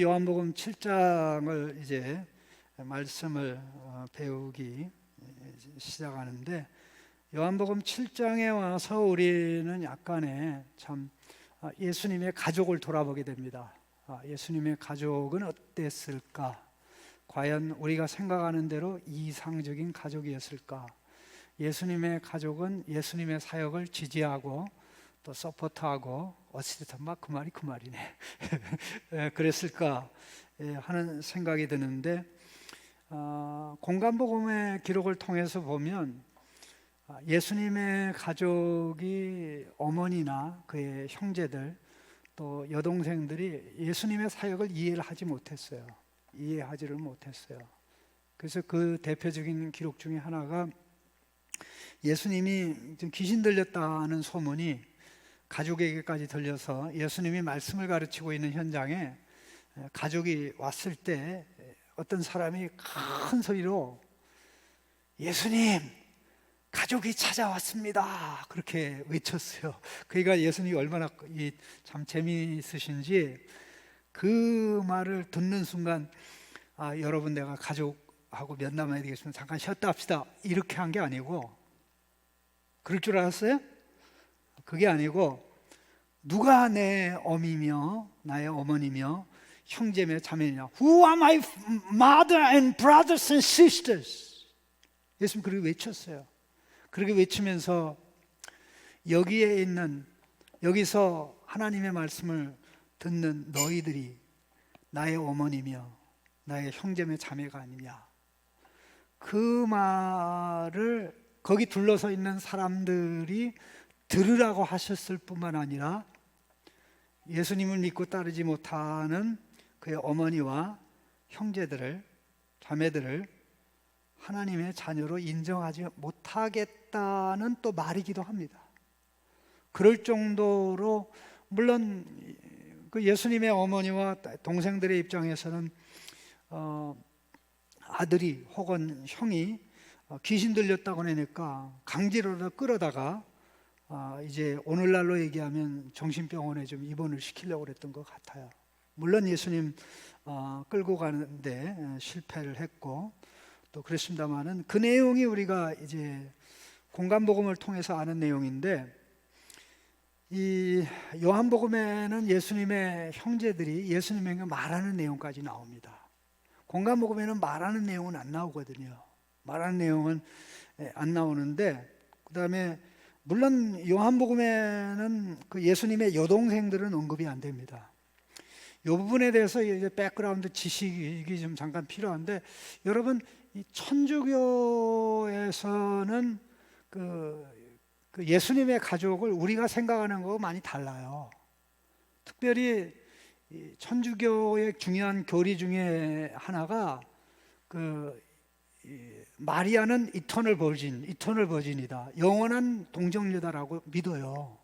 요한복음 7장을 이제 말씀을 배우기 시작하는데, 요한복음 7장에 와서 우리는 약간의 참 예수님의 가족을 돌아보게 됩니다. 예수님의 가족은 어땠을까? 과연 우리가 생각하는 대로 이상적인 가족이었을까? 예수님의 가족은 예수님의 사역을 지지하고 또 서포트하고 어찌됐든 막 그 말이 그 말이네 그랬을까 하는 생각이 드는데, 공간복음의 기록을 통해서 보면 예수님의 가족이 어머니나 그의 형제들 또 여동생들이 예수님의 사역을 이해하지를 못했어요. 그래서 그 대표적인 기록 중에 하나가, 예수님이 좀 귀신 들렸다는 소문이 가족에게까지 들려서 예수님이 말씀을 가르치고 있는 현장에 가족이 왔을 때 어떤 사람이 큰 소리로 예수님, 가족이 찾아왔습니다, 그렇게 외쳤어요. 그러니까 예수님이 얼마나 참 재미있으신지 그 말을 듣는 순간, 여러분, 내가 가족하고 면담해야 되겠습니다, 잠깐 쉬었다 합시다, 이렇게 한 게 아니고, 그럴 줄 알았어요? 그게 아니고, 누가 내 어미며 나의 어머니며 형제며 자매냐? Who are my mother and brothers and sisters? 예수님 그렇게 외쳤어요. 그렇게 외치면서 여기에 있는, 여기서 하나님의 말씀을 듣는 너희들이 나의 어머니며 나의 형제며 자매가 아니냐, 그 말을 거기 둘러서 있는 사람들이 들으라고 하셨을 뿐만 아니라 예수님을 믿고 따르지 못하는 그의 어머니와 형제들을, 자매들을 하나님의 자녀로 인정하지 못하겠다는 또 말이기도 합니다. 그럴 정도로, 물론 그 예수님의 어머니와 동생들의 입장에서는 아들이 혹은 형이 귀신 들렸다고 하니까 강제로 끌어다가 이제 오늘날로 얘기하면 정신병원에 좀 입원을 시키려고 그랬던 것 같아요. 물론 예수님 끌고 가는데 실패를 했고 또 그랬습니다만은, 그 내용이 우리가 이제 공간복음을 통해서 아는 내용인데, 이 요한복음에는 예수님의 형제들이 예수님에게 말하는 내용까지 나옵니다. 공간복음에는 말하는 내용은 안 나오거든요. 말하는 내용은 안 나오는데, 그 다음에 물론 요한복음에는 그 예수님의 여동생들은 언급이 안 됩니다. 이 부분에 대해서 이제 백그라운드 지식이 좀 잠깐 필요한데, 여러분, 이 천주교에서는 그 예수님의 가족을 우리가 생각하는 거하고 많이 달라요. 특별히 이 천주교의 중요한 교리 중에 하나가 마리아는 이터널 버진이다, 영원한 동정녀다라고 믿어요.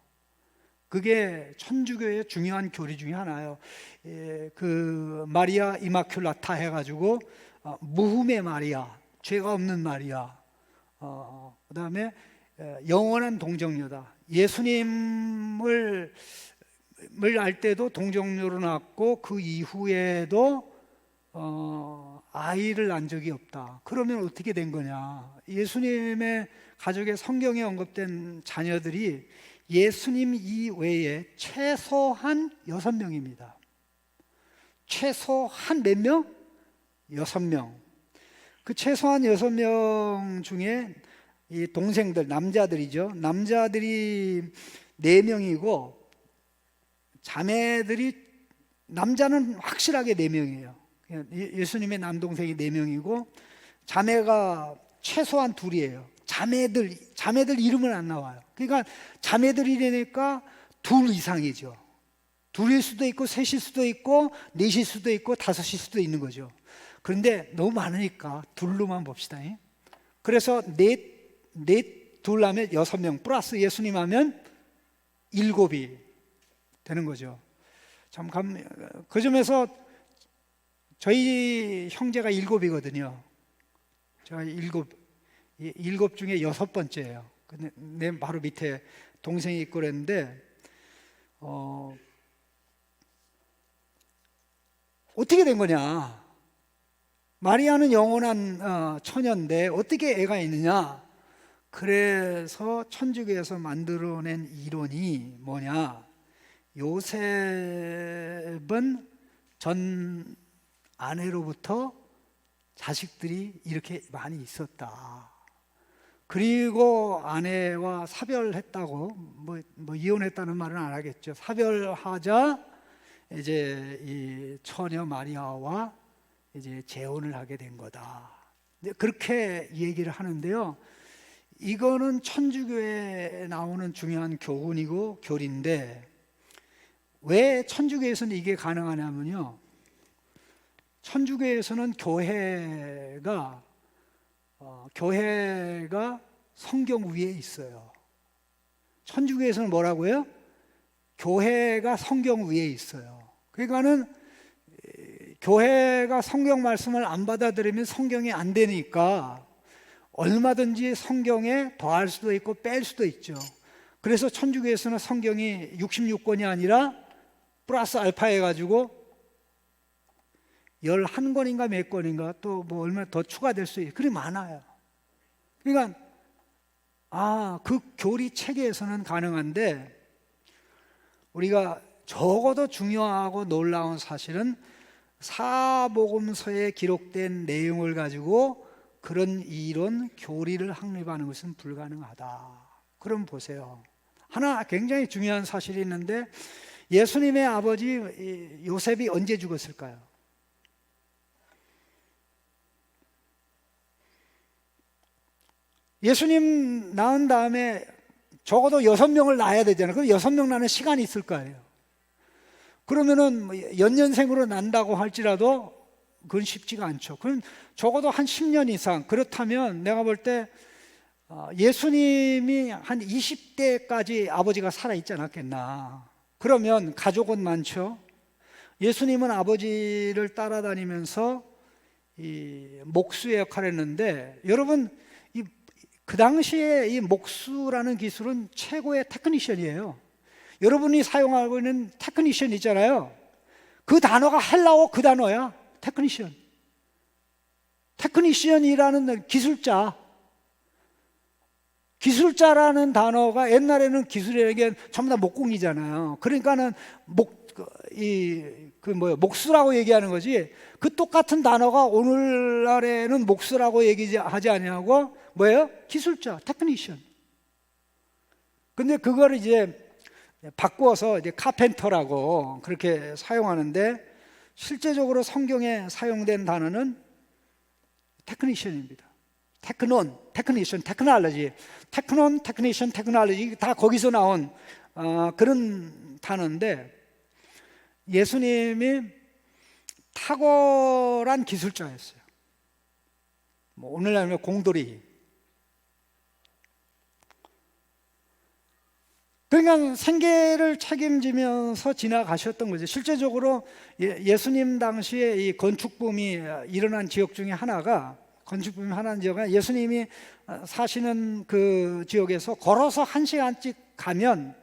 그게 천주교의 중요한 교리 중에 하나예요. 그 마리아 이마큘라타 해가지고 무흠의 마리아, 죄가 없는 마리아, 그 다음에 영원한 동정녀다. 예수님을 알 때도 동정녀로 낳았고 그 이후에도 아이를 낳은 적이 없다. 그러면 어떻게 된 거냐? 예수님의 가족의 성경에 언급된 자녀들이 예수님 이외에 최소한 6명입니다. 최소한 몇 명? 6명. 그 최소한 6명 중에 이 동생들, 남자들이죠. 남자들이 4명이고 자매들이, 남자는 확실하게 4명이에요. 예수님의 남동생이 4명이고 자매가 최소한 2이에요. 자매들 이름은 안 나와요. 그러니까 자매들이라니까 2 이상이죠. 2일 수도 있고 3일 수도 있고 4일 수도 있고 5일 수도 있는 거죠. 그런데 너무 많으니까 2로만 봅시다. 그래서 둘 하면 6명 플러스 예수님 하면 7이 되는 거죠. 참, 그 점에서 저희 형제가 7이거든요. 제가 7 중에 6번째예요. 근데 내 바로 밑에 동생이 있고 그랬는데, 어떻게 된 거냐? 마리아는 영원한 처녀인데 어떻게 애가 있느냐? 그래서 천주교에서 만들어낸 이론이 뭐냐? 요셉은 전 아내로부터 자식들이 이렇게 많이 있었다. 그리고 아내와 사별했다고, 뭐 이혼했다는 말은 안 하겠죠. 사별하자 이제 이 처녀 마리아와 이제 재혼을 하게 된 거다. 그렇게 얘기를 하는데요. 이거는 천주교에 나오는 중요한 교훈이고 교리인데, 왜 천주교에서는 이게 가능하냐면요, 천주교에서는 교회가 성경 위에 있어요. 천주교에서는 뭐라고요? 교회가 성경 위에 있어요. 그러니까는 교회가 성경 말씀을 안 받아들이면 성경이 안 되니까 얼마든지 성경에 더할 수도 있고 뺄 수도 있죠. 그래서 천주교에서는 성경이 66권이 아니라 플러스 알파 해가지고 11권인가 몇 권인가 또 뭐 얼마 더 추가될 수 있어요. 그리 많아요. 그러니까 그 교리 체계에서는 가능한데, 우리가 적어도 중요하고 놀라운 사실은 사복음서에 기록된 내용을 가지고 그런 이론, 교리를 확립하는 것은 불가능하다. 그럼 보세요. 하나 굉장히 중요한 사실이 있는데, 예수님의 아버지 요셉이 언제 죽었을까요? 예수님 낳은 다음에 적어도 6명을 낳아야 되잖아요. 그럼 6명 낳는 시간이 있을 거예요. 그러면은 연년생으로 난다고 할지라도 그건 쉽지가 않죠. 그럼 적어도 한 10년 이상. 그렇다면 내가 볼 때 예수님이 한 20대까지 아버지가 살아있지 않았겠나. 그러면 가족은 많죠. 예수님은 아버지를 따라다니면서 이 목수의 역할을 했는데, 여러분 그 당시에 이 목수라는 기술은 최고의 테크니션이에요. 여러분이 사용하고 있는 테크니션 있잖아요. 그 단어가 헬라어 그 단어야. 테크니션. 테크니션이라는 기술자라는 단어가 옛날에는 기술이라는 게 전부 다 목공이잖아요. 그러니까는 목수라고 얘기하는 거지. 그 똑같은 단어가 오늘날에는 목수라고 얘기하지 않냐고, 뭐예요? 기술자, 테크니션. 근데 그걸 이제 바꾸어서 이제 카펜터라고 그렇게 사용하는데, 실제적으로 성경에 사용된 단어는 테크니션입니다. 테크니션, 테크놀로지, 테크니션, 테크놀로지 다 거기서 나온 그런 단어인데, 예수님이 탁월한 기술자였어요. 뭐 오늘날 공돌이. 그러니까 생계를 책임지면서 지나가셨던 거죠. 실제적으로 예수님 당시에 이 건축붐이 일어난 지역 중에 하나가, 예수님이 사시는 그 지역에서 걸어서 1시간씩 가면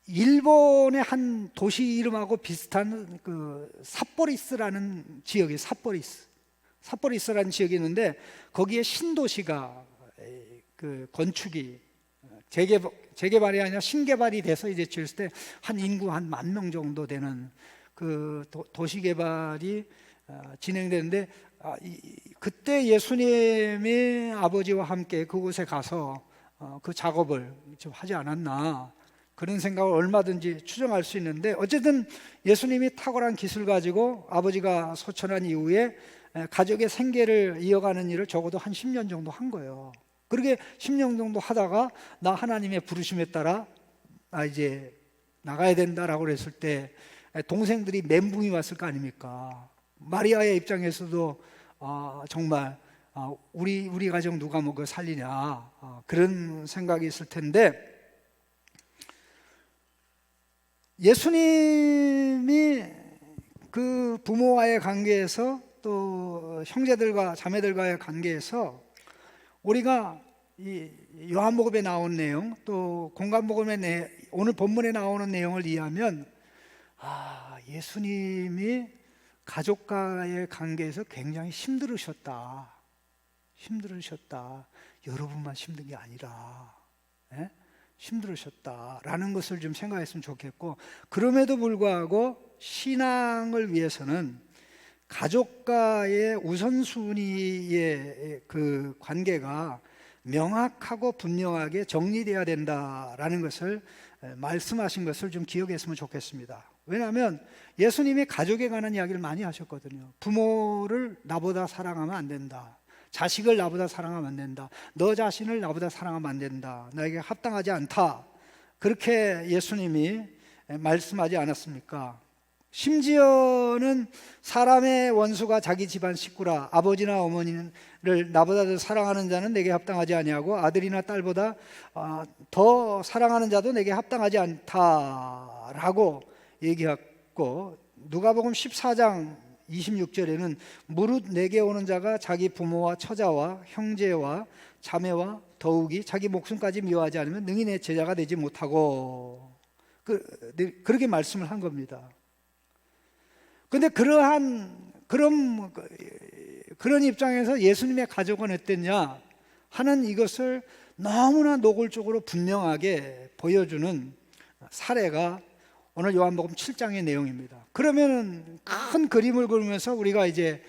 일본의 한 도시 이름하고 비슷한 그 삿포리스라는 지역이, 삿포리스라는 지역이 있는데, 거기에 신도시가 그 건축이 재개발이 아니라 신개발이 돼서 이제 지었을 때 한 인구 한 10,000명 정도 되는 그 도시 개발이 진행되는데, 그때 예수님이 아버지와 함께 그곳에 가서 그 작업을 좀 하지 않았나, 그런 생각을 얼마든지 추정할 수 있는데, 어쨌든 예수님이 탁월한 기술 가지고 아버지가 소천한 이후에 가족의 생계를 이어가는 일을 적어도 한 10년 정도 한 거예요. 그렇게 10년 정도 하다가 나 하나님의 부르심에 따라 이제 나가야 된다라고 그랬을 때 동생들이 멘붕이 왔을 거 아닙니까? 마리아의 입장에서도 정말 우리 가정 누가 먹어 살리냐, 그런 생각이 있을 텐데, 예수님이 그 부모와의 관계에서 또 형제들과 자매들과의 관계에서 우리가 이 요한복음에 나온 내용, 또 공관복음에 오늘 본문에 나오는 내용을 이해하면 예수님이 가족과의 관계에서 굉장히 힘들으셨다. 여러분만 힘든 게 아니라 힘들으셨다라는 것을 좀 생각했으면 좋겠고, 그럼에도 불구하고 신앙을 위해서는 가족과의 우선순위의 그 관계가 명확하고 분명하게 정리되어야 된다라는 것을 말씀하신 것을 좀 기억했으면 좋겠습니다. 왜냐하면 예수님이 가족에 관한 이야기를 많이 하셨거든요. 부모를 나보다 사랑하면 안 된다. 자식을 나보다 사랑하면 안 된다. 너 자신을 나보다 사랑하면 안 된다. 나에게 합당하지 않다. 그렇게 예수님이 말씀하지 않았습니까? 심지어는 사람의 원수가 자기 집안 식구라. 아버지나 어머니를 나보다 더 사랑하는 자는 내게 합당하지 아니하고 아들이나 딸보다 더 사랑하는 자도 내게 합당하지 않다라고 얘기했고, 누가복음 14장 26절에는 무릇 내게 오는 자가 자기 부모와 처자와 형제와 자매와 더욱이 자기 목숨까지 미워하지 않으면 능히 내 제자가 되지 못하고, 그렇게 말씀을 한 겁니다. 그런데 그런 입장에서 예수님의 가족은 어땠냐 하는 이것을 너무나 노골적으로 분명하게 보여주는 사례가 오늘 요한복음 7장의 내용입니다. 그러면 큰 그림을 그리면서 우리가 이제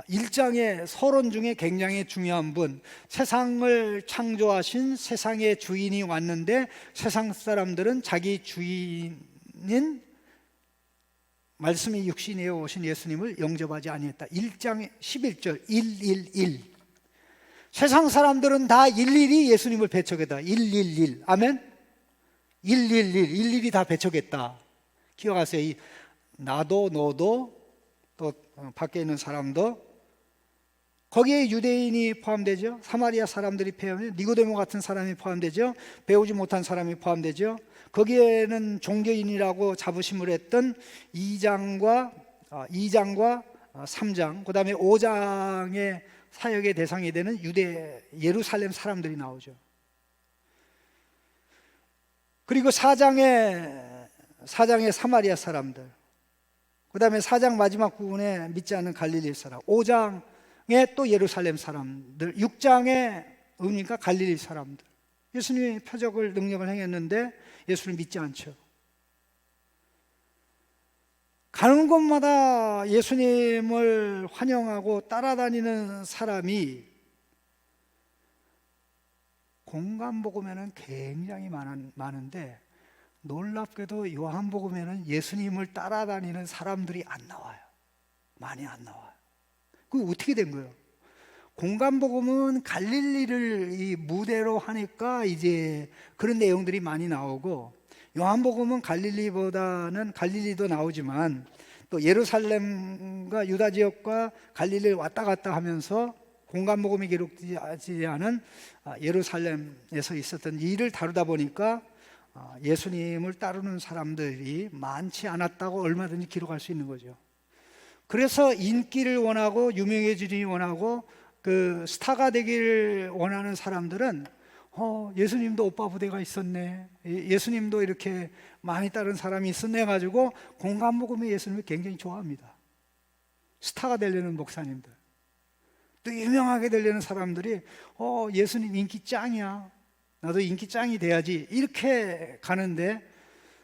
1장의 서론 중에 굉장히 중요한 분, 세상을 창조하신 세상의 주인이 왔는데 세상 사람들은 자기 주인인 말씀이 육신에 오신 예수님을 영접하지 아니했다. 1장 11절 111. 세상 사람들은 다 일일이 예수님을 배척했다. 111. 아멘. 111 일일이 다 배척했다. 기억하세요. 나도 너도 또 밖에 있는 사람도, 거기에 유대인이 포함되죠. 사마리아 사람들이 포함되죠. 니고데모 같은 사람이 포함되죠. 배우지 못한 사람이 포함되죠. 거기에는 종교인이라고 자부심을 했던 2장과 3장, 그 다음에 5장의 사역의 대상이 되는 예루살렘 사람들이 나오죠. 그리고 4장의 사마리아 사람들, 그 다음에 4장 마지막 부분에 믿지 않는 갈릴리 사람, 5장에 또 예루살렘 사람들, 6장에 그러니까 갈릴리 사람들. 예수님이 표적을 능력을 행했는데 예수를 믿지 않죠. 가는 곳마다 예수님을 환영하고 따라다니는 사람이 공간복음에는 굉장히 많은데, 놀랍게도 요한복음에는 예수님을 따라다니는 사람들이 안 나와요. 많이 안 나와요. 그게 어떻게 된 거예요? 공간복음은 갈릴리를 이 무대로 하니까 이제 그런 내용들이 많이 나오고, 요한복음은 갈릴리도 나오지만 또 예루살렘과 유다 지역과 갈릴리를 왔다 갔다 하면서 공간복음이 기록되지 않은 예루살렘에서 있었던 일을 다루다 보니까 예수님을 따르는 사람들이 많지 않았다고 얼마든지 기록할 수 있는 거죠. 그래서 인기를 원하고 유명해지기 원하고 그 스타가 되기를 원하는 사람들은 예수님도 오빠 부대가 있었네, 예수님도 이렇게 많이 따른 사람이 있었네 가지고 공간복음의 예수님을 굉장히 좋아합니다. 스타가 되려는 목사님들, 또 유명하게 되려는 사람들이 예수님 인기 짱이야, 나도 인기 짱이 돼야지, 이렇게 가는데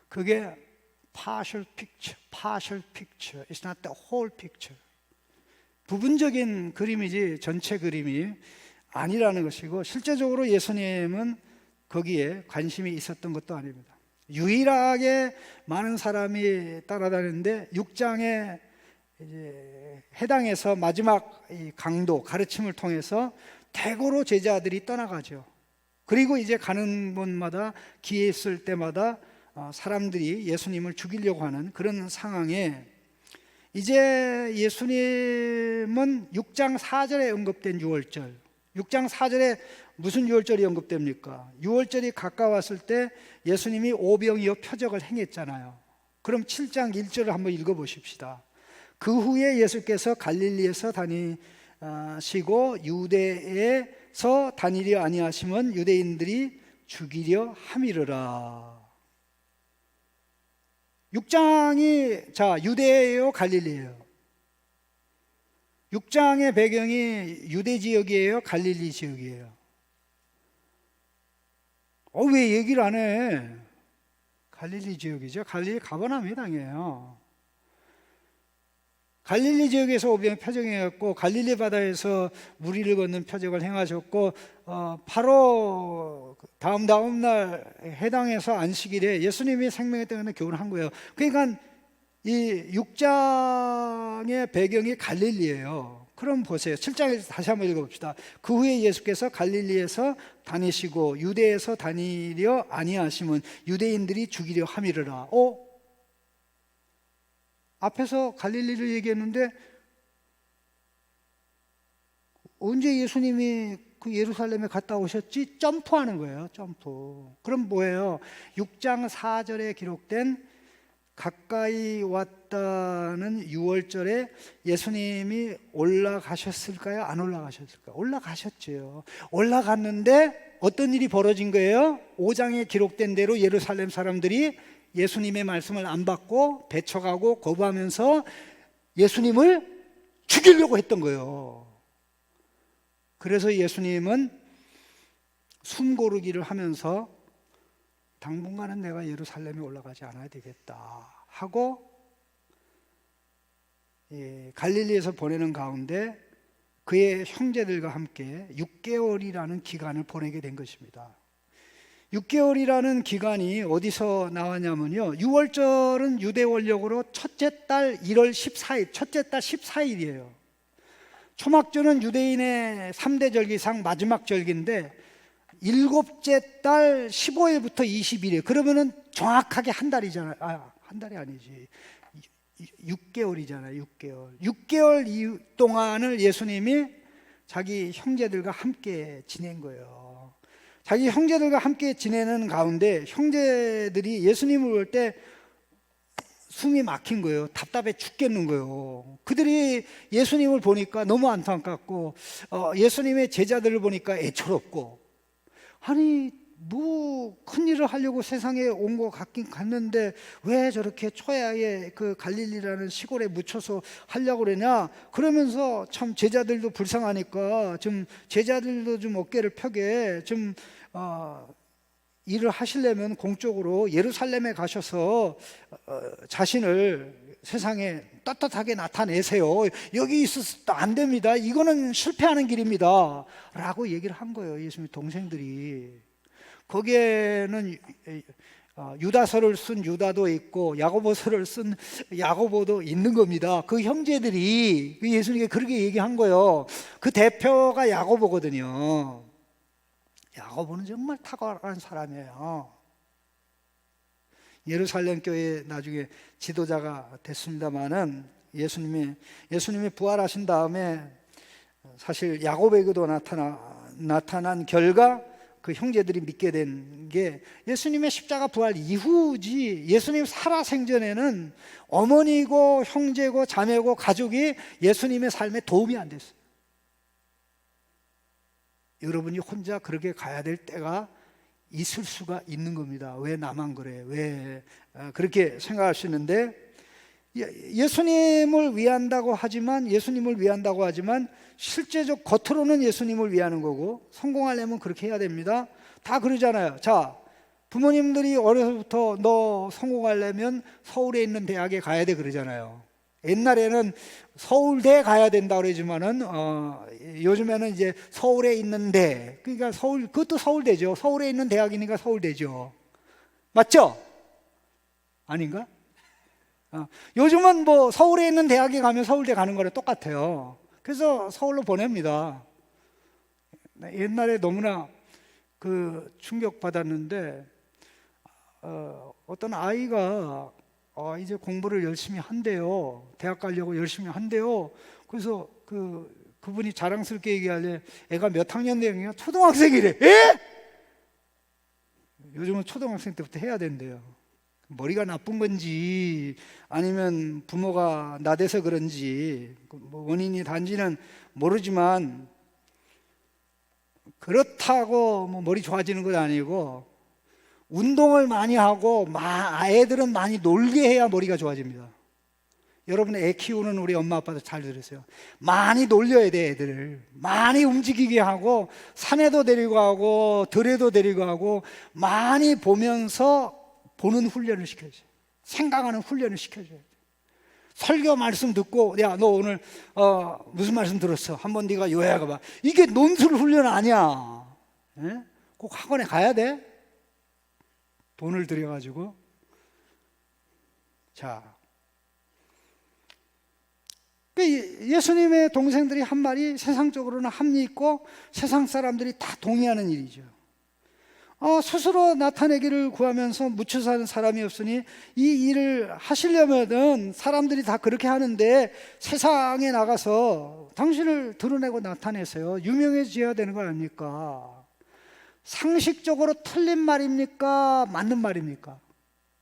그게 partial picture, it's not the whole picture. 부분적인 그림이지 전체 그림이 아니라는 것이고, 실제적으로 예수님은 거기에 관심이 있었던 것도 아닙니다. 유일하게 많은 사람이 따라다니는데 6장에 이제 해당해서 마지막 이 강도 가르침을 통해서 대거로 제자들이 떠나가죠. 그리고 이제 가는 곳마다 기회 있을 때마다 사람들이 예수님을 죽이려고 하는 그런 상황에, 이제 예수님은 6장 4절에 언급된 6월절, 6장 4절에 무슨 6월절이 언급됩니까? 6월절이 가까웠을 때 예수님이 오병이어 표적을 행했잖아요. 그럼 7장 1절을 한번 읽어보십시다. 그 후에 예수께서 갈릴리에서 다니시고 유대에서 다니려 아니하심은 유대인들이 죽이려 함이르라. 6장이 자 유대예요, 갈릴리예요? 6장의 배경이 유대 지역이에요, 갈릴리 지역이에요? 왜 얘기를 안 해? 갈릴리 지역이죠. 갈릴리 가버나움의 땅이에요. 갈릴리 지역에서 오병 표적행했고, 갈릴리 바다에서 무리를 걷는 표적을 행하셨고, 바로 다음 날 해당해서 안식일에 예수님이 생명의 떡을 교훈한 거예요. 그러니까 이 6장의 배경이 갈릴리예요. 그럼 보세요. 7장에서 다시 한번 읽어봅시다. 그 후에 예수께서 갈릴리에서 다니시고 유대에서 다니려 아니하심은 유대인들이 죽이려 함이르라. 앞에서 갈릴리를 얘기했는데 언제 예수님이 그 예루살렘에 갔다 오셨지? 점프하는 거예요. 점프. 그럼 뭐예요? 6장 4절에 기록된 가까이 왔다는 6월절에 예수님이 올라가셨을까요? 안 올라가셨을까요? 올라가셨죠. 올라갔는데 어떤 일이 벌어진 거예요? 5장에 기록된 대로 예루살렘 사람들이 예수님의 말씀을 안 받고 배척하고 거부하면서 예수님을 죽이려고 했던 거예요. 그래서 예수님은 숨고르기를 하면서 당분간은 내가 예루살렘에 올라가지 않아야 되겠다 하고 갈릴리에서 보내는 가운데 그의 형제들과 함께 6개월이라는 기간을 보내게 된 것입니다. 6개월이라는 기간이 어디서 나왔냐면요, 6월절은 유대 원력으로 첫째 달 1월 14일, 첫째 달 14일이에요. 초막절은 유대인의 3대 절기상 마지막 절기인데 일곱째 달 15일부터 20일이에요. 그러면은 정확하게 한 달이잖아요. 한 달이 아니지. 6개월이잖아요. 6개월. 6개월 동안을 예수님이 자기 형제들과 함께 지낸 거예요. 자기 형제들과 함께 지내는 가운데 형제들이 예수님을 볼 때 숨이 막힌 거예요. 답답해 죽겠는 거예요. 그들이 예수님을 보니까 너무 안타깝고 예수님의 제자들을 보니까 애처롭고, 아니 뭐 큰일을 하려고 세상에 온 것 같긴 갔는데 왜 저렇게 초야에 그 갈릴리라는 시골에 묻혀서 하려고 그러냐, 그러면서 참 제자들도 불쌍하니까 좀 제자들도 좀 어깨를 펴게 좀 일을 하시려면 공적으로 예루살렘에 가셔서 자신을 세상에 떳떳하게 나타내세요. 여기 있어서도 안 됩니다. 이거는 실패하는 길입니다 라고 얘기를 한 거예요. 예수님의 동생들이. 거기에는 유다서를 쓴 유다도 있고 야고보서를 쓴 야고보도 있는 겁니다. 그 형제들이 예수님께 그렇게 얘기한 거예요. 그 대표가 야고보거든요. 야고보는 정말 탁월한 사람이에요. 예루살렘 교회 나중에 지도자가 됐습니다마는 예수님이 부활하신 다음에 사실 야고보에게도 나타난 결과 그 형제들이 믿게 된 게 예수님의 십자가 부활 이후지, 예수님 살아생전에는 어머니고 형제고 자매고 가족이 예수님의 삶에 도움이 안 됐어요. 여러분이 혼자 그렇게 가야 될 때가 있을 수가 있는 겁니다. 왜 나만 그래? 왜 그렇게 생각하시는데, 예수님을 위한다고 하지만 실제적 겉으로는 예수님을 위하는 거고, 성공하려면 그렇게 해야 됩니다. 다 그러잖아요. 자, 부모님들이 어려서부터 너 성공하려면 서울에 있는 대학에 가야 돼 그러잖아요. 옛날에는 서울대 가야 된다 그러지만은 요즘에는 이제 서울에 있는데, 그러니까 그것도 서울대죠. 서울에 있는 대학이니까 서울대죠. 맞죠? 아닌가? 요즘은 뭐 서울에 있는 대학에 가면 서울대 가는 거랑 똑같아요. 그래서 서울로 보냅니다. 옛날에 너무나 그 충격 받았는데 어떤 아이가 이제 공부를 열심히 한대요. 대학 가려고 열심히 한대요. 그래서 그분이 자랑스럽게 얘기하래. 애가 몇 학년 되냐? 초등학생이래. 에? 요즘은 초등학생 때부터 해야 된대요. 머리가 나쁜 건지 아니면 부모가 나대서 그런지 뭐 원인이 단지는 모르지만, 그렇다고 뭐 머리 좋아지는 건 아니고 운동을 많이 하고 애들은 많이 놀게 해야 머리가 좋아집니다. 여러분 애 키우는 우리 엄마 아빠도 잘 들으세요. 많이 놀려야 돼. 애들을 많이 움직이게 하고 산에도 데리고 가고 들에도 데리고 가고 많이 보면서 보는 훈련을 시켜줘요. 생각하는 훈련을 시켜줘요. 설교 말씀 듣고 야 너 오늘 무슨 말씀 들었어? 한번 네가 요약해 봐. 이게 논술 훈련 아니야. 예? 꼭 학원에 가야 돼. 돈을 들여가지고. 자, 예수님의 동생들이 한 말이 세상적으로는 합리 있고 세상 사람들이 다 동의하는 일이죠. 스스로 나타내기를 구하면서 묻혀 사는 사람이 없으니 이 일을 하시려면은 사람들이 다 그렇게 하는데 세상에 나가서 당신을 드러내고 나타내세요. 유명해져야 되는 거 아닙니까? 상식적으로 틀린 말입니까? 맞는 말입니까?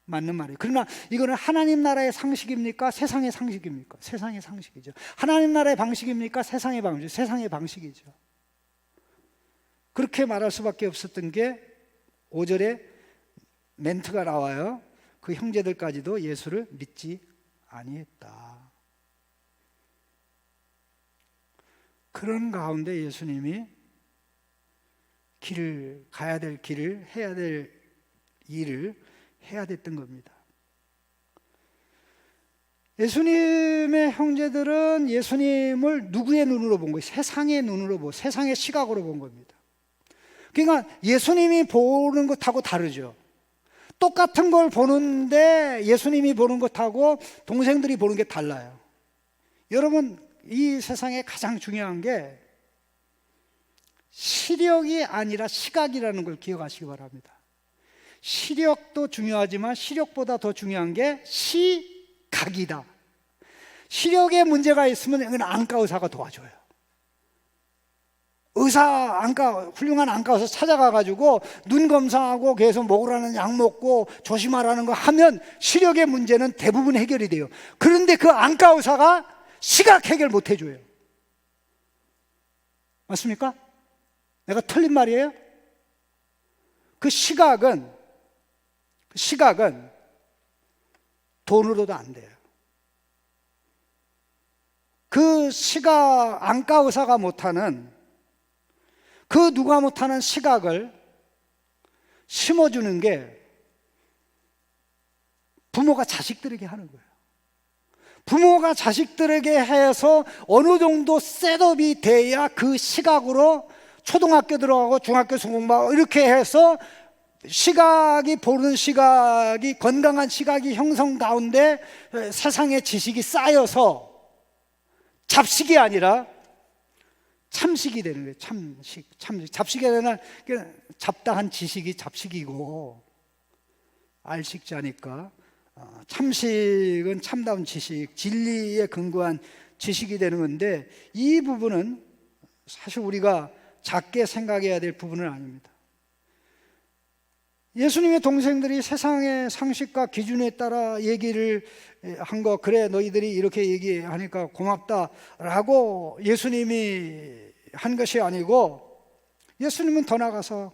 맞는 말이에요. 그러나 이거는 하나님 나라의 상식입니까? 세상의 상식입니까? 세상의 상식이죠. 하나님 나라의 방식입니까? 세상의 방식, 세상의 방식이죠. 그렇게 말할 수밖에 없었던 게 5절에 멘트가 나와요. 그 형제들까지도 예수를 믿지 아니했다. 그런 가운데 예수님이 가야 될 길을, 해야 될 일을 해야 됐던 겁니다. 예수님의 형제들은 예수님을 누구의 눈으로 본 거예요? 세상의 눈으로 보고 세상의 시각으로 본 겁니다. 그러니까 예수님이 보는 것하고 다르죠. 똑같은 걸 보는데 예수님이 보는 것하고 동생들이 보는 게 달라요. 여러분 이 세상에 가장 중요한 게 시력이 아니라 시각이라는 걸 기억하시기 바랍니다. 시력도 중요하지만 시력보다 더 중요한 게 시각이다. 시력에 문제가 있으면 이건 안과 의사가 도와줘요. 훌륭한 안과 의사 찾아가가지고 눈 검사하고 계속 먹으라는 약 먹고 조심하라는 거 하면 시력의 문제는 대부분 해결이 돼요. 그런데 그 안과 의사가 시각 해결 못 해줘요. 맞습니까? 내가 틀린 말이에요? 그 시각은 돈으로도 안 돼요. 그 안과 의사가 못하는 누가 못하는 시각을 심어주는 게 부모가 자식들에게 하는 거예요. 부모가 자식들에게 해서 어느 정도 셋업이 돼야 그 시각으로 초등학교 들어가고 중학교 성공하고 이렇게 해서 보는 시각이 건강한 시각이 형성 가운데 세상의 지식이 쌓여서 잡식이 아니라 참식이 되는 거예요. 참식. 잡식이 아니라 잡다한 지식이 잡식이고 알식자니까 참식은 참다운 지식, 진리에 근거한 지식이 되는 건데 이 부분은 사실 우리가 작게 생각해야 될 부분은 아닙니다. 예수님의 동생들이 세상의 상식과 기준에 따라 얘기를 한 거, 그래 너희들이 이렇게 얘기하니까 고맙다라고 예수님이 한 것이 아니고 예수님은 더 나가서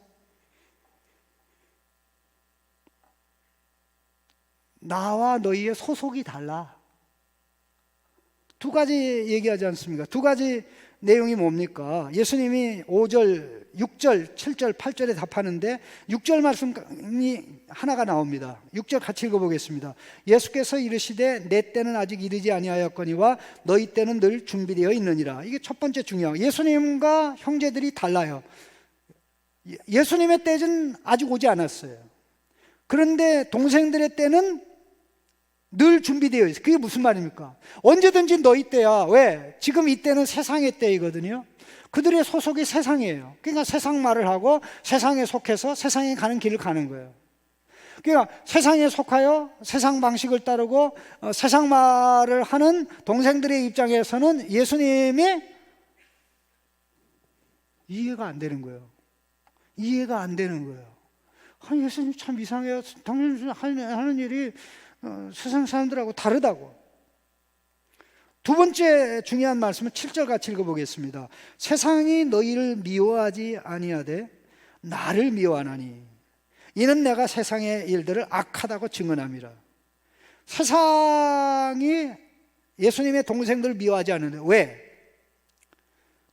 나와 너희의 소속이 달라. 두 가지 얘기하지 않습니까? 두 가지 내용이 뭡니까? 예수님이 5절, 6절, 7절, 8절에 답하는데 6절 말씀이 하나가 나옵니다. 6절 같이 읽어보겠습니다. 예수께서 이르시되 내 때는 아직 이르지 아니하였거니와 너희 때는 늘 준비되어 있느니라. 이게 첫 번째 중요한 거예요. 예수님과 형제들이 달라요. 예수님의 때는 아직 오지 않았어요. 그런데 동생들의 때는 늘 준비되어 있어요. 그게 무슨 말입니까? 언제든지 너희 때야. 왜? 지금 이때는 세상의 때이거든요. 그들의 소속이 세상이에요. 그러니까 세상 말을 하고 세상에 속해서 세상에 가는 길을 가는 거예요. 그러니까 세상에 속하여 세상 방식을 따르고 세상 말을 하는 동생들의 입장에서는 예수님이 이해가 안 되는 거예요. 이해가 안 되는 거예요. 예수님 참 이상해요. 당신 하는 일이 세상 사람들하고 다르다고. 두 번째 중요한 말씀은 7절 같이 읽어보겠습니다. 세상이 너희를 미워하지 아니하되 나를 미워하나니. 이는 내가 세상의 일들을 악하다고 증언함이라. 세상이 예수님의 동생들을 미워하지 않는데, 왜?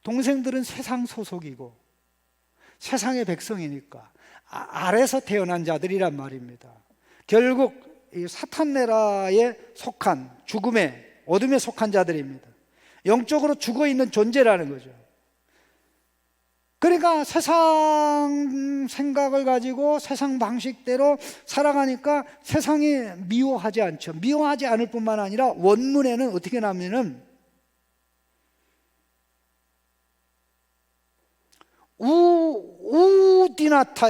동생들은 세상 소속이고 세상의 백성이니까 아래서 태어난 자들이란 말입니다. 결국 이 사탄 나라에 속한, 죽음의, 어둠에 속한 자들입니다. 영적으로 죽어있는 존재라는 거죠. 그러니까 세상 생각을 가지고 세상 방식대로 살아가니까 세상이 미워하지 않죠. 미워하지 않을 뿐만 아니라 원문에는 어떻게 나오냐면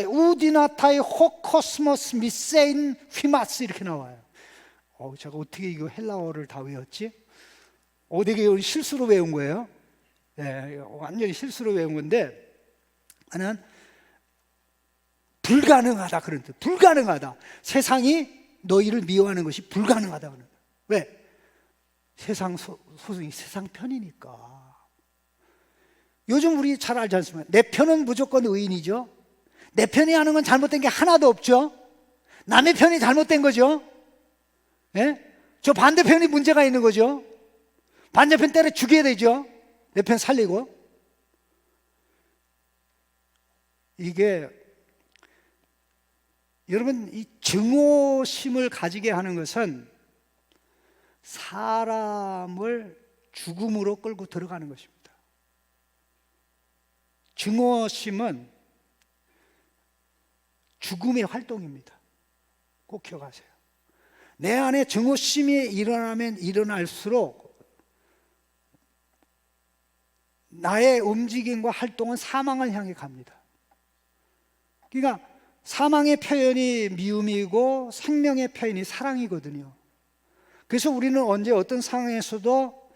우디나타이 호코스모스 미세인 휘마스 이렇게 나와요. 제가 어떻게 이거 헬라어를 다 외웠지? 되게 실수로 외운 거예요. 네, 완전히 실수로 외운 건데, 나는 불가능하다 그런 뜻. 불가능하다. 세상이 너희를 미워하는 것이 불가능하다 그런 뜻. 왜? 세상 소승이 세상 편이니까. 요즘 우리 잘 알지 않습니까? 내 편은 무조건 의인이죠. 내 편이 하는 건 잘못된 게 하나도 없죠. 남의 편이 잘못된 거죠. 예? 저 반대편이 문제가 있는 거죠. 반대편 때려 죽여야 되죠. 내 편 살리고. 이게 여러분, 이 증오심을 가지게 하는 것은 사람을 죽음으로 끌고 들어가는 것입니다. 증오심은 죽음의 활동입니다. 꼭 기억하세요. 내 안에 증오심이 일어나면 일어날수록 나의 움직임과 활동은 사망을 향해 갑니다. 그러니까 사망의 표현이 미움이고 생명의 표현이 사랑이거든요. 그래서 우리는 언제 어떤 상황에서도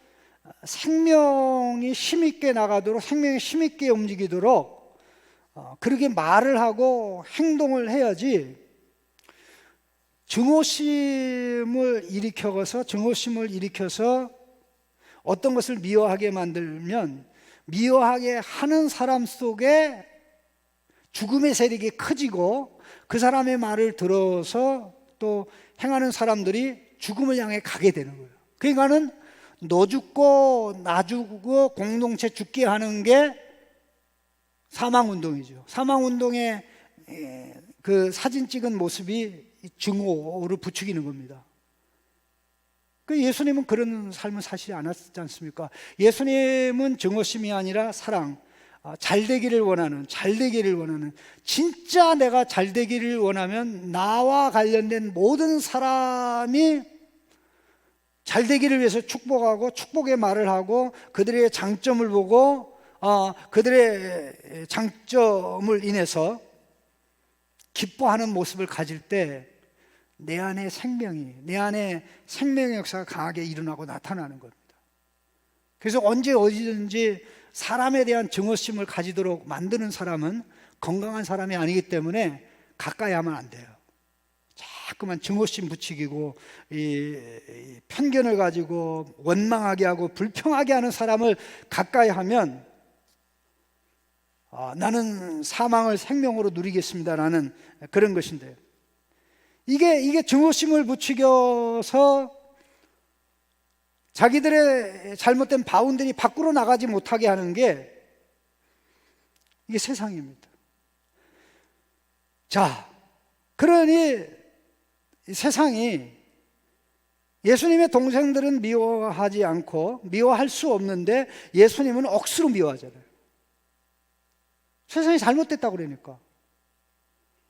생명이 힘있게 나가도록, 생명이 힘있게 움직이도록 그렇게 말을 하고 행동을 해야지, 증오심을 일으켜서 어떤 것을 미워하게 만들면 미워하게 하는 사람 속에 죽음의 세력이 커지고 그 사람의 말을 들어서 또 행하는 사람들이 죽음을 향해 가게 되는 거예요. 그러니까는 너 죽고 나 죽고 공동체 죽게 하는 게 사망운동이죠. 사망운동의 그 사진 찍은 모습이 증오를 부추기는 겁니다. 그 예수님은 그런 삶을 사시지 않았지 않습니까? 예수님은 증오심이 아니라 사랑, 잘 되기를 원하는, 진짜 내가 잘 되기를 원하면 나와 관련된 모든 사람이 잘 되기를 위해서 축복하고 축복의 말을 하고 그들의 장점을 보고 그들의 장점을 인해서 기뻐하는 모습을 가질 때 내 안에 생명의 역사가 강하게 일어나고 나타나는 겁니다. 그래서 언제 어디든지 사람에 대한 증오심을 가지도록 만드는 사람은 건강한 사람이 아니기 때문에 가까이 하면 안 돼요. 자꾸만 증오심 부추기고 이 편견을 가지고 원망하게 하고 불평하게 하는 사람을 가까이 하면 나는 사망을 생명으로 누리겠습니다라는 그런 것인데요. 이게 증오심을 부추겨서 자기들의 잘못된 바운들이 밖으로 나가지 못하게 하는 게 이게 세상입니다. 자, 그러니 세상이 예수님의 동생들은 미워하지 않고 미워할 수 없는데 예수님은 억수로 미워하잖아요. 세상이 잘못됐다고 그러니까,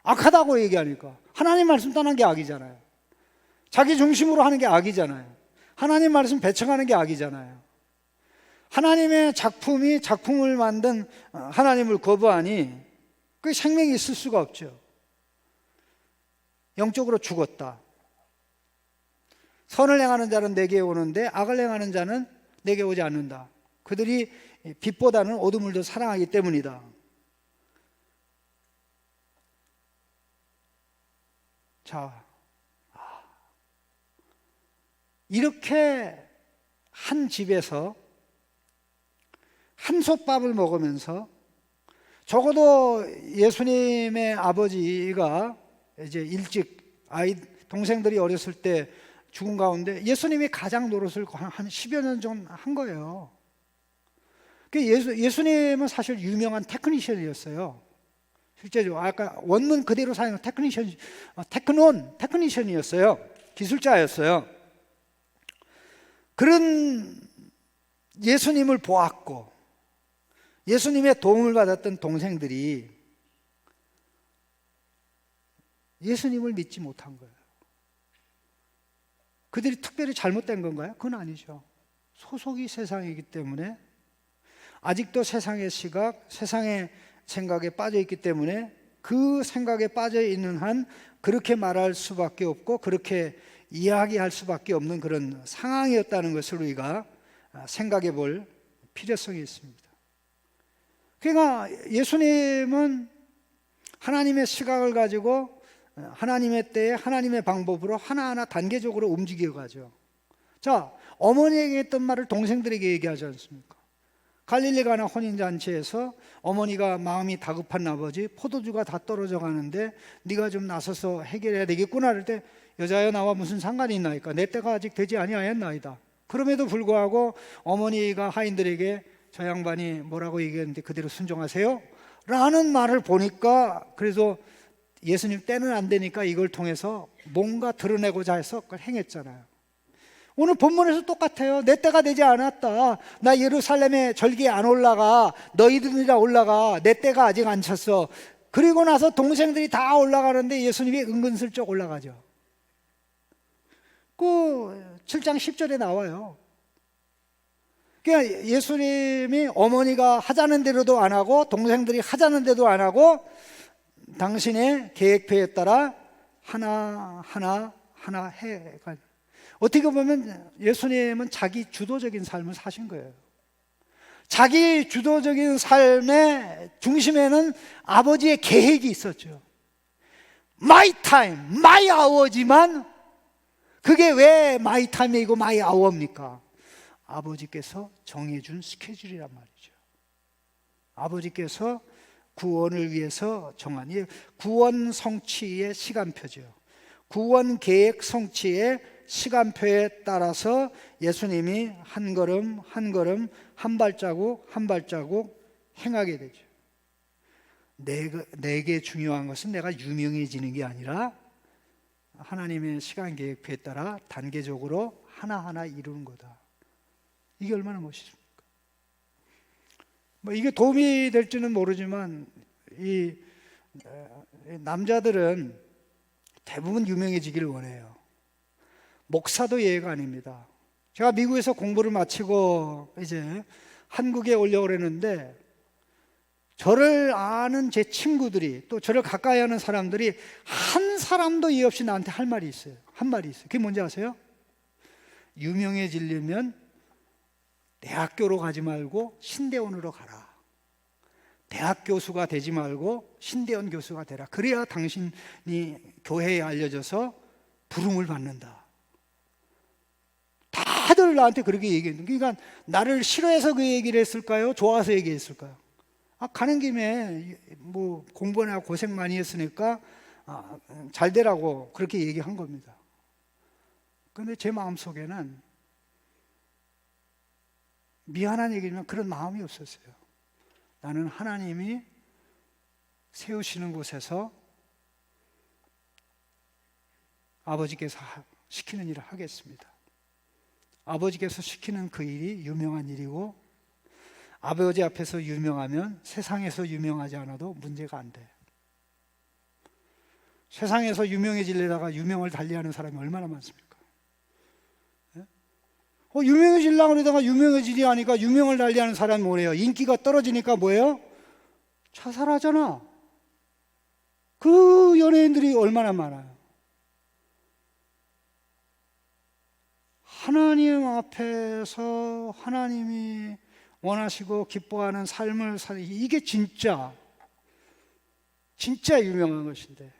악하다고 얘기하니까. 하나님 말씀 떠난 게 악이잖아요. 자기 중심으로 하는 게 악이잖아요. 하나님 말씀 배척하는 게 악이잖아요. 하나님의 작품을 만든 하나님을 거부하니 그 생명이 있을 수가 없죠. 영적으로 죽었다. 선을 행하는 자는 내게 오는데 악을 행하는 자는 내게 오지 않는다. 그들이 빛보다는 어둠을 더 사랑하기 때문이다. 자, 이렇게 한 집에서 한솥밥을 먹으면서 적어도 예수님의 아버지가 이제 일찍 동생들이 어렸을 때 죽은 가운데 예수님이 가장 노릇을 한 10여 년 정도 한 거예요. 예수님은 사실 유명한 테크니션이었어요. 실제로 아까 원문 그대로 사용한 테크니션이었어요. 기술자였어요. 그런 예수님을 보았고 예수님의 도움을 받았던 동생들이 예수님을 믿지 못한 거예요. 그들이 특별히 잘못된 건가요? 그건 아니죠. 소속이 세상이기 때문에 아직도 세상의 시각, 세상의 생각에 빠져 있기 때문에 그 생각에 빠져 있는 한 그렇게 말할 수밖에 없고 그렇게 이야기할 수밖에 없는 그런 상황이었다는 것을 우리가 생각해 볼 필요성이 있습니다. 그러니까 예수님은 하나님의 시각을 가지고 하나님의 때에 하나님의 방법으로 하나하나 단계적으로 움직여 가죠. 자, 어머니에게 했던 말을 동생들에게 얘기하지 않습니까? 갈릴리 가나 혼인잔치에서 어머니가 마음이 다급한 아버지, 포도주가 다 떨어져 가는데 네가 좀 나서서 해결해야 되겠구나 할 때 여자여 나와 무슨 상관이 있나이까? 내 때가 아직 되지 아니하였나이다. 그럼에도 불구하고 어머니가 하인들에게 저 양반이 뭐라고 얘기했는데 그대로 순종하세요? 라는 말을 보니까 그래서 예수님 때는 안 되니까 이걸 통해서 뭔가 드러내고자 해서 그걸 행했잖아요. 오늘 본문에서 똑같아요. 내 때가 되지 않았다. 나 예루살렘에 절기에 안 올라가. 너희들이라 올라가. 내 때가 아직 안 찼어. 그리고 나서 동생들이 다 올라가는데 예수님이 은근슬쩍 올라가죠. 그 7장 10절에 나와요. 그러니까 예수님이 어머니가 하자는 대로도 안 하고 동생들이 하자는 대로 안 하고 당신의 계획표에 따라 하나 해가 어떻게 보면 예수님은 자기 주도적인 삶을 사신 거예요. 자기 주도적인 삶의 중심에는 아버지의 계획이 있었죠. My time, my hour지만 그게 왜 my time이고 my hour입니까? 아버지께서 정해준 스케줄이란 말이죠. 아버지께서 구원을 위해서 정한 구원 성취의 시간표죠. 구원 계획 성취의 시간표에 따라서 예수님이 한 걸음 한 걸음 한 발자국 한 발자국 행하게 되죠. 내게 중요한 것은 내가 유명해지는 게 아니라 하나님의 시간 계획표에 따라 단계적으로 하나하나 이루는 거다. 이게 얼마나 멋있습니까? 뭐 이게 도움이 될지는 모르지만 이 남자들은 대부분 유명해지기를 원해요. 목사도 예외가 아닙니다. 제가 미국에서 공부를 마치고 이제 한국에 오려고 그랬는데 저를 아는 제 친구들이 또 저를 가까이 하는 사람들이 한 사람도 이해 없이 나한테 할 말이 있어요. 한 말이 있어요. 그게 뭔지 아세요? 유명해지려면 대학교로 가지 말고 신대원으로 가라. 대학 교수가 되지 말고 신대원 교수가 되라. 그래야 당신이 교회에 알려져서 부름을 받는다. 다들 나한테 그렇게 얘기했는데, 그러니까 나를 싫어해서 그 얘기를 했을까요? 좋아서 얘기했을까요? 가는 김에 뭐 공부나 고생 많이 했으니까 잘 되라고 그렇게 얘기한 겁니다. 그런데 제 마음속에는 미안한 얘기지만 그런 마음이 없었어요. 나는 하나님이 세우시는 곳에서 아버지께서 시키는 일을 하겠습니다. 아버지께서 시키는 그 일이 유명한 일이고 아버지 앞에서 유명하면 세상에서 유명하지 않아도 문제가 안 돼. 세상에서 유명해지려다가 유명을 달리하는 사람이 얼마나 많습니까? 유명해지려고 그러다가 유명해지지 않으니까 유명을 달리하는 사람이 뭐래요? 인기가 떨어지니까 뭐예요? 자살하잖아. 그 연예인들이 얼마나 많아요. 하나님 앞에서 하나님이 원하시고 기뻐하는 삶을 사는 이게 진짜 유명한 것인데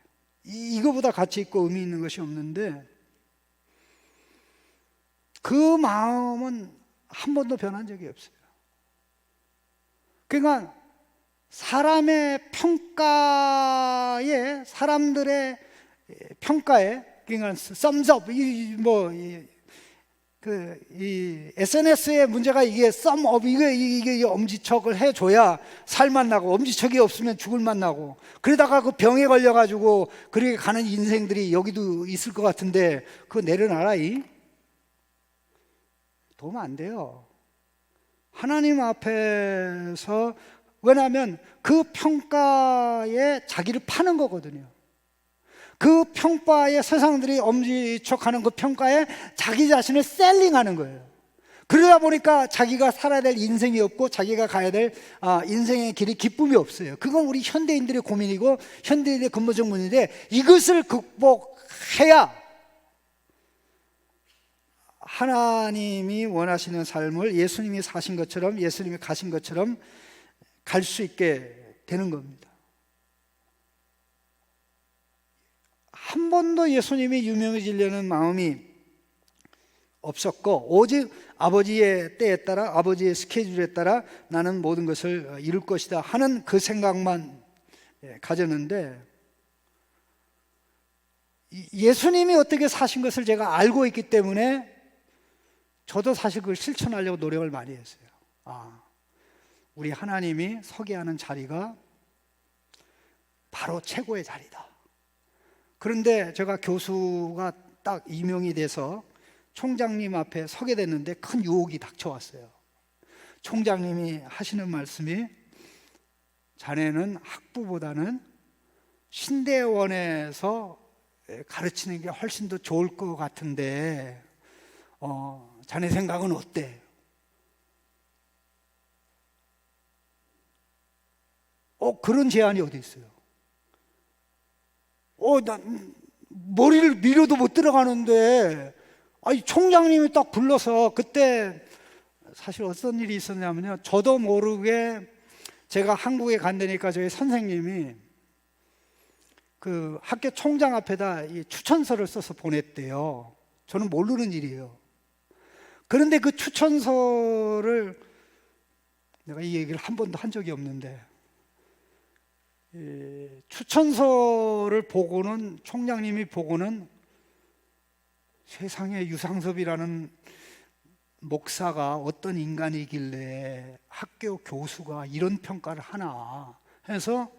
이거보다 가치 있고 의미 있는 것이 없는데 그 마음은 한 번도 변한 적이 없어요. 그러니까 사람의 평가에 사람들의 평가에, 그러니까 썸즈업, 이 SNS의 문제가 이게 썸업, 이게 엄지척을 해줘야 살만 나고, 엄지척이 없으면 죽을만 나고, 그러다가 그 병에 걸려가지고 그렇게 가는 인생들이 여기도 있을 것 같은데, 그거 내려놔라. 도움 안 돼요. 하나님 앞에서, 왜냐하면 그 평가에 자기를 파는 거거든요. 그 평가에, 세상들이 엄지척하는 그 평가에 자기 자신을 셀링하는 거예요. 그러다 보니까 자기가 살아야 될 인생이 없고, 자기가 가야 될 인생의 길이 기쁨이 없어요. 그건 우리 현대인들의 고민이고 현대인의 근본적 문제인데, 이것을 극복해야 하나님이 원하시는 삶을 예수님이 사신 것처럼, 예수님이 가신 것처럼 갈 수 있게 되는 겁니다. 한 번도 예수님이 유명해지려는 마음이 없었고, 오직 아버지의 때에 따라, 아버지의 스케줄에 따라 나는 모든 것을 이룰 것이다 하는 그 생각만 가졌는데, 예수님이 어떻게 사신 것을 제가 알고 있기 때문에 저도 사실 그걸 실천하려고 노력을 많이 했어요. 우리 하나님이 서게 하는 자리가 바로 최고의 자리다. 그런데 제가 교수가 딱 임용이 돼서 총장님 앞에 서게 됐는데 큰 유혹이 닥쳐왔어요. 총장님이 하시는 말씀이, 자네는 학부보다는 신대원에서 가르치는 게 훨씬 더 좋을 것 같은데 자네 생각은 어때? 그런 제안이 어디 있어요? 난 머리를 밀어도 못 들어가는데, 총장님이 딱 불러서, 그때 사실 어떤 일이 있었냐면요, 저도 모르게 제가 한국에 간다니까 저희 선생님이 그 학교 총장 앞에다 이 추천서를 써서 보냈대요. 저는 모르는 일이에요. 그런데 그 추천서를, 내가 이 얘기를 한 번도 한 적이 없는데, 추천서를 보고는, 총장님이 보고는, 세상에 유상섭이라는 목사가 어떤 인간이길래 학교 교수가 이런 평가를 하나 해서,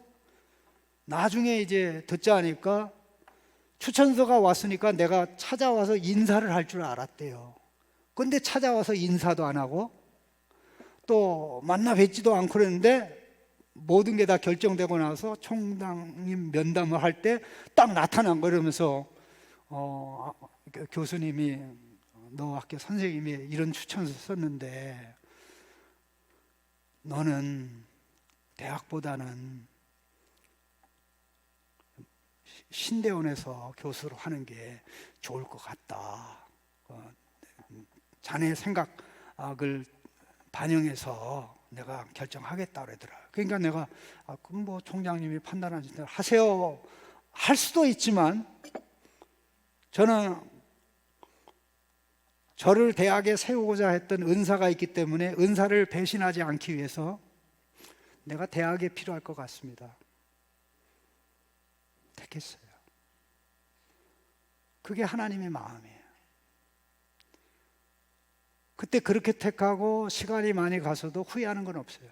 나중에 이제 듣자 하니까 추천서가 왔으니까 내가 찾아와서 인사를 할 줄 알았대요. 근데 찾아와서 인사도 안 하고 또 만나 뵙지도 않고 그랬는데, 모든 게 다 결정되고 나서 총장님 면담을 할 때 딱 나타난 거. 이러면서 교수님이, 너 학교 선생님이 이런 추천서 썼는데 너는 대학보다는 신대원에서 교수로 하는 게 좋을 것 같다. 자네 생각을 반영해서 내가 결정하겠다 그러더라. 그러니까 내가 그럼 뭐 총장님이 판단하신 대로 하세요 할 수도 있지만, 저는 저를 대학에 세우고자 했던 은사가 있기 때문에 은사를 배신하지 않기 위해서 내가 대학에 필요할 것 같습니다. 택했어요. 그게 하나님의 마음이에요. 그때 그렇게 택하고 시간이 많이 가서도 후회하는 건 없어요.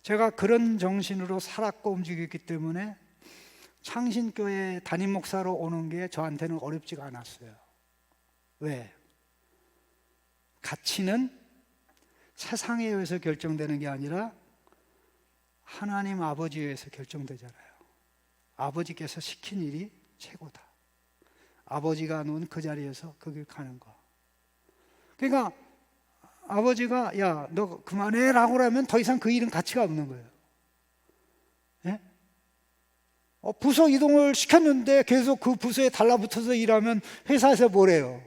제가 그런 정신으로 살았고 움직였기 때문에 창신교회 담임 목사로 오는 게 저한테는 어렵지가 않았어요. 왜? 가치는 세상에 의해서 결정되는 게 아니라 하나님 아버지에 의해서 결정되잖아요. 아버지께서 시킨 일이 최고다. 아버지가 놓은 그 자리에서 그 길 가는 거. 그러니까 아버지가 야, 너 그만해라고 하면 더 이상 그 일은 가치가 없는 거예요. 예? 부서 이동을 시켰는데 계속 그 부서에 달라붙어서 일하면 회사에서 뭐래요?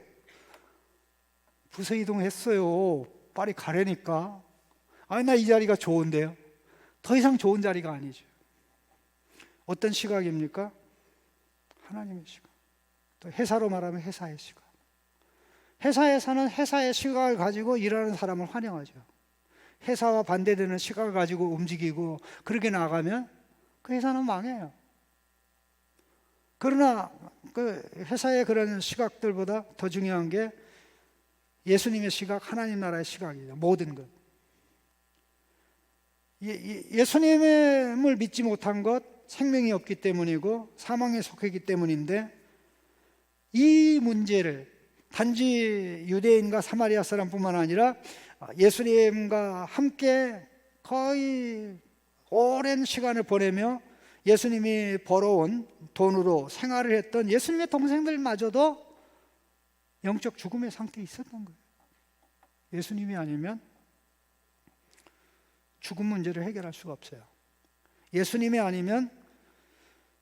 부서 이동했어요. 빨리 가라니까. 아니, 나 이 자리가 좋은데요. 더 이상 좋은 자리가 아니죠. 어떤 시각입니까? 하나님의 시각. 또 회사로 말하면 회사의 시각. 회사에서는 회사의 시각을 가지고 일하는 사람을 환영하죠. 회사와 반대되는 시각을 가지고 움직이고 그렇게 나가면 그 회사는 망해요. 그러나 그 회사의 그런 시각들보다 더 중요한 게 예수님의 시각, 하나님 나라의 시각이에요. 모든 것. 예수님을 믿지 못한 것, 생명이 없기 때문이고 사망에 속했기 때문인데, 이 문제를 단지 유대인과 사마리아 사람뿐만 아니라 예수님과 함께 거의 오랜 시간을 보내며 예수님이 벌어온 돈으로 생활을 했던 예수님의 동생들마저도 영적 죽음의 상태에 있었던 거예요. 예수님이 아니면 죽음 문제를 해결할 수가 없어요. 예수님이 아니면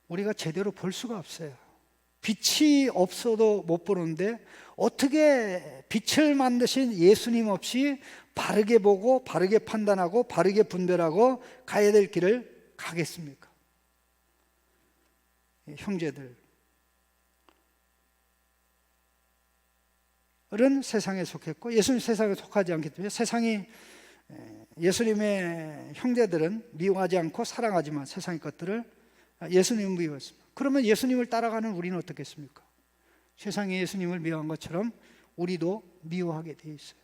우리가 제대로 볼 수가 없어요. 빛이 없어도 못 보는데 어떻게 빛을 만드신 예수님 없이 바르게 보고 바르게 판단하고 바르게 분별하고 가야 될 길을 가겠습니까? 형제들은 세상에 속했고 예수님 세상에 속하지 않기 때문에 세상이, 예수님의 형제들은 미워하지 않고 사랑하지만 세상의 것들을 예수님은 미워했습니다. 그러면 예수님을 따라가는 우리는 어떻겠습니까? 세상이 예수님을 미워한 것처럼 우리도 미워하게 돼 있어요.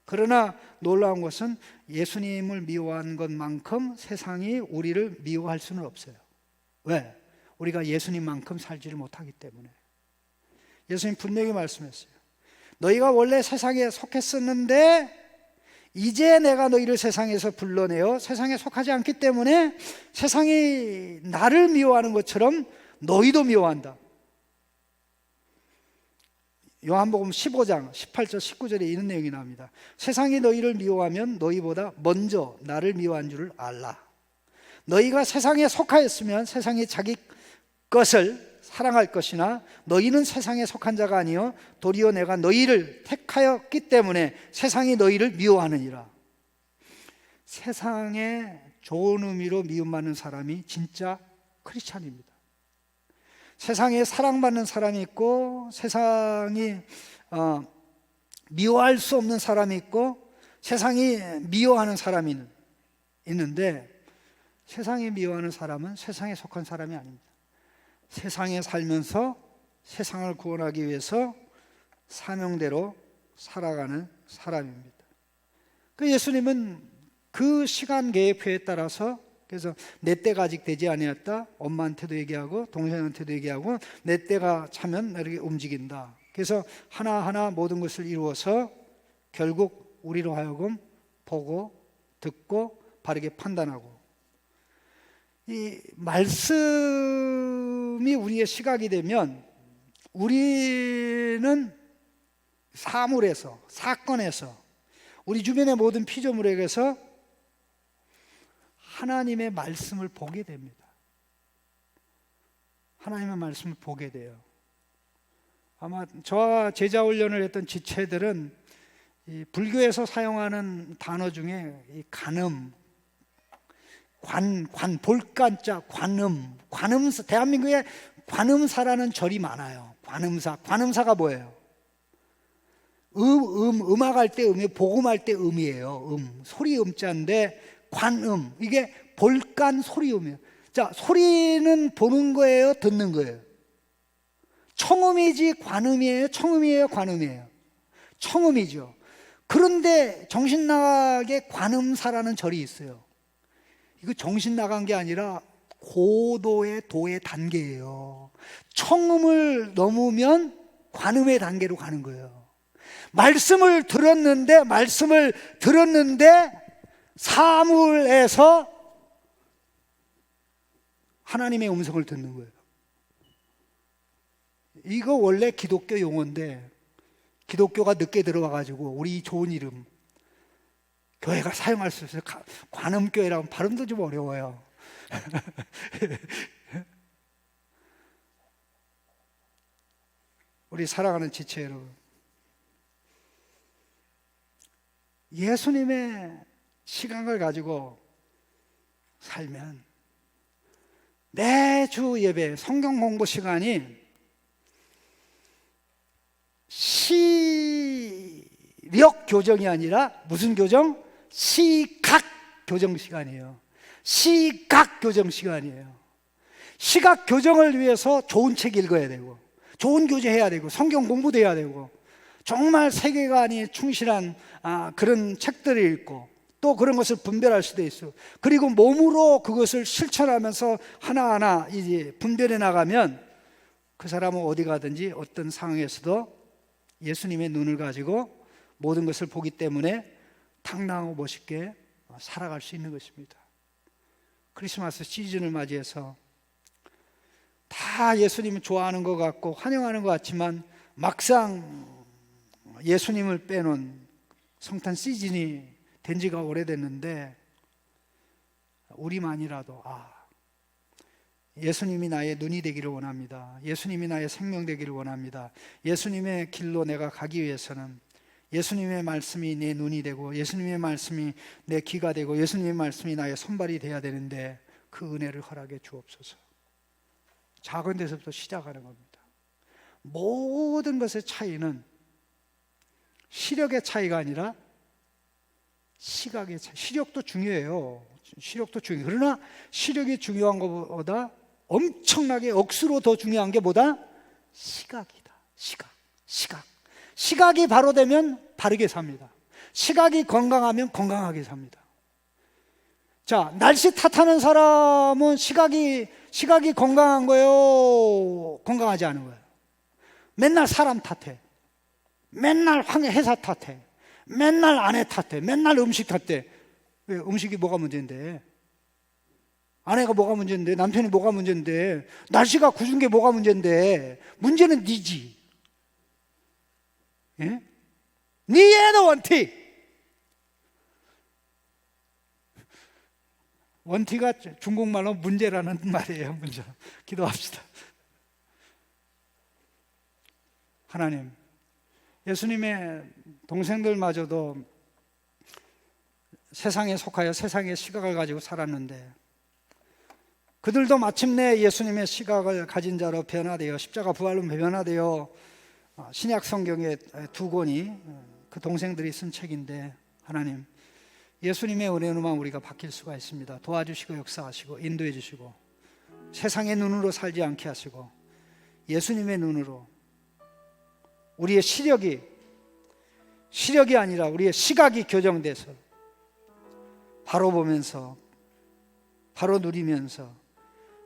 그러나 놀라운 것은 예수님을 미워한 것만큼 세상이 우리를 미워할 수는 없어요. 왜? 우리가 예수님만큼 살지를 못하기 때문에. 예수님 분명히 말씀했어요. 너희가 원래 세상에 속했었는데 이제 내가 너희를 세상에서 불러내어 세상에 속하지 않기 때문에 세상이 나를 미워하는 것처럼 너희도 미워한다. 요한복음 15장 18절 19절에 이런 내용이 나옵니다. 세상이 너희를 미워하면 너희보다 먼저 나를 미워한 줄을 알라. 너희가 세상에 속하였으면 세상이 자기 것을 사랑할 것이나 너희는 세상에 속한 자가 아니요 도리어 내가 너희를 택하였기 때문에 세상이 너희를 미워하느니라. 세상에 좋은 의미로 미움받는 사람이 진짜 크리스찬입니다. 세상에 사랑받는 사람이 있고 세상이 미워할 수 없는 사람이 있고 세상이 미워하는 사람이 있는데, 세상이 미워하는 사람은 세상에 속한 사람이 아닙니다. 세상에 살면서 세상을 구원하기 위해서 사명대로 살아가는 사람입니다. 그 예수님은 그 시간 계획표에 따라서, 그래서 내 때가 아직 되지 아니었다, 엄마한테도 얘기하고 동생한테도 얘기하고 내 때가 차면 이렇게 움직인다. 그래서 하나하나 모든 것을 이루어서 결국 우리로 하여금 보고 듣고 바르게 판단하고, 이 말씀이 우리의 시각이 되면 우리는 사물에서, 사건에서, 우리 주변의 모든 피조물에게서 하나님의 말씀을 보게 됩니다. 하나님의 말씀을 보게 돼요. 아마 저와 제자 훈련을 했던 지체들은 이 불교에서 사용하는 단어 중에 이 간음, 볼간자, 관음사, 대한민국에 관음사라는 절이 많아요. 관음사가 뭐예요? 음악할 때 음이에요. 복음할 때 음이에요. 소리 음자인데 관음, 이게 볼간 소리음이에요. 자, 소리는 보는 거예요, 듣는 거예요? 청음이지 관음이에요, 청음이에요, 관음이에요? 청음이죠. 그런데 정신 나가게 관음사라는 절이 있어요. 이거 정신 나간 게 아니라 고도의 도의 단계예요. 청음을 넘으면 관음의 단계로 가는 거예요. 말씀을 들었는데 사물에서 하나님의 음성을 듣는 거예요. 이거 원래 기독교 용어인데 기독교가 늦게 들어와가지고 우리 좋은 이름 교회가 사용할 수 있어요. 관음교회라고 발음도 좀 어려워요. 우리 사랑하는 지체 여러분, 예수님의 시각을 가지고 살면 매주 예배, 성경 공부 시간이 시력 교정이 아니라 무슨 교정? 시각 교정 시간이에요. 시각 교정 시간이에요. 시각 교정을 위해서 좋은 책 읽어야 되고, 좋은 교재해야 되고, 성경 공부도 해야 되고, 정말 세계관이 충실한 그런 책들을 읽고, 또 그런 것을 분별할 수도 있어요. 그리고 몸으로 그것을 실천하면서 하나하나 이제 분별해 나가면 그 사람은 어디 가든지 어떤 상황에서도 예수님의 눈을 가지고 모든 것을 보기 때문에 당당하고 멋있게 살아갈 수 있는 것입니다. 크리스마스 시즌을 맞이해서 다 예수님을 좋아하는 것 같고 환영하는 것 같지만 막상 예수님을 빼놓은 성탄 시즌이 된 지가 오래됐는데 우리만이라도 예수님이 나의 눈이 되기를 원합니다. 예수님이 나의 생명 되기를 원합니다. 예수님의 길로 내가 가기 위해서는 예수님의 말씀이 내 눈이 되고 예수님의 말씀이 내 귀가 되고 예수님의 말씀이 나의 손발이 돼야 되는데 그 은혜를 허락해 주옵소서. 작은 데서부터 시작하는 겁니다. 모든 것의 차이는 시력의 차이가 아니라 시각의 차이. 시력도 중요해요. 시력도 중요해요. 그러나 시력이 중요한 것보다 엄청나게 억수로 더 중요한 게 뭐다? 시각이다. 시각. 시각이 바로 되면 바르게 삽니다. 시각이 건강하면 건강하게 삽니다. 자, 날씨 탓하는 사람은 시각이 건강한 거예요? 건강하지 않은 거예요? 맨날 사람 탓해. 맨날 회사 탓해. 맨날 아내 탓해. 맨날 음식 탓해. 왜? 음식이 뭐가 문제인데? 아내가 뭐가 문제인데? 남편이 뭐가 문제인데? 날씨가 궂은 게 뭐가 문제인데? 문제는 니지. 예? 니에도 원티. 원티가 중국말로 문제라는 말이에요. 문제. 기도합시다. 하나님, 예수님의 동생들마저도 세상에 속하여 세상의 시각을 가지고 살았는데 그들도 마침내 예수님의 시각을 가진 자로 변화되어 십자가 부활로 변화되어 신약 성경의 두 권이 그 동생들이 쓴 책인데 하나님, 예수님의 은혜로만 우리가 바뀔 수가 있습니다. 도와주시고 역사하시고 인도해 주시고 세상의 눈으로 살지 않게 하시고 예수님의 눈으로 우리의 시력이 아니라 우리의 시각이 교정돼서 바로 보면서 바로 누리면서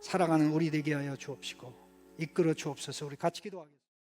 살아가는 우리 되게 하여 주옵시고 이끌어 주옵소서. 우리 같이 기도하겠습니다.